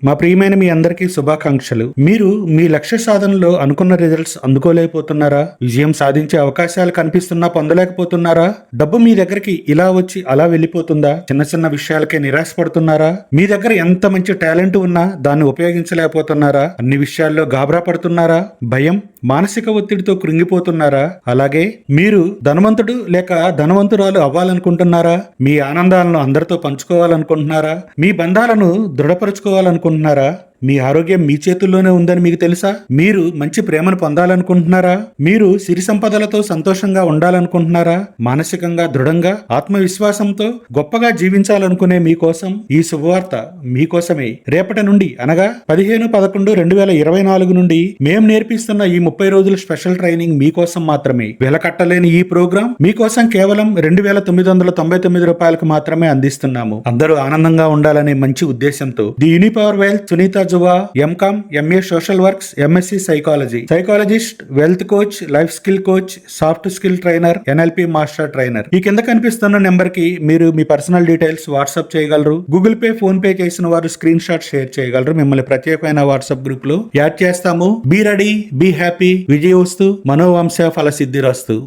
మా ప్రియమైన మీ అందరికీ శుభాకాంక్షలు. మీరు మీ లక్ష్య సాధనలో అనుకున్న రిజల్ట్స్ అందుకోలేకపోతున్నారా? విజయం సాధించే అవకాశాలు కనిపిస్తున్నా పొందలేకపోతున్నారా? డబ్బు మీ దగ్గరికి ఇలా వచ్చి అలా వెళ్ళిపోతుందా? చిన్న చిన్న విషయాలకే నిరాశపడుతున్నారా? మీ దగ్గర ఎంత మంచి టాలెంట్ ఉన్నా దాన్ని ఉపయోగించలేకపోతున్నారా? అన్ని విషయాల్లో గాబరా పడుతున్నారా? భయం, మానసిక ఒత్తిడితో కృంగిపోతున్నారా? అలాగే మీరు ధనవంతుడు లేక ధనవంతురాలు అవ్వాలనుకుంటున్నారా? మీ ఆనందాలను అందరితో పంచుకోవాలనుకుంటున్నారా? మీ బంధాలను దృఢపరచుకోవాలనుకుంటున్నారా? మీ ఆరోగ్యం మీ చేతుల్లోనే ఉందని మీకు తెలుసా? మీరు మంచి ప్రేమను పొందాలనుకుంటున్నారా? మీరు సిరి సంపదలతో సంతోషంగా ఉండాలనుకుంటున్నారా? మానసికంగా దృఢంగా ఆత్మవిశ్వాసంతో గొప్పగా జీవించాలనుకునే మీకోసం ఈ శుభవార్త మీకోసమే. రేపటి నుండి అనగా 15/11/2024 నుండి మేము నేర్పిస్తున్న ఈ 30 రోజుల స్పెషల్ ట్రైనింగ్ మీకోసం మాత్రమే. వెలకట్టలేని ఈ ప్రోగ్రాం మీకోసం కేవలం 2,999 రూపాయలకు మాత్రమే అందిస్తున్నాము. అందరూ ఆనందంగా ఉండాలనే మంచి ఉద్దేశంతో ది యూనిపవర్ వెల్త్ సునీత జువా M Com, MA social works, MSc psychology, psychologist, wealth coach, life skill coach, soft skill trainer, NLP master trainer. ఈ కింద కనిపిస్తున్న నెంబర్ కి మీరు మీ పర్సనల్ డీటెయిల్స్ వాట్సాప్ చేయగలరు. గూగుల్ పే, ఫోన్ పే చేసిన వారు స్క్రీన్ షాట్ షేర్ చేయగలరు. మిమ్మల్ని ప్రత్యేకమైన వాట్సాప్ గ్రూప్ లో యాడ్ చేస్తాము. బీ రెడీ, బీ హ్యాపీ, విజయోస్తు, మనోవంశ ఫల సిద్ధిరస్తు.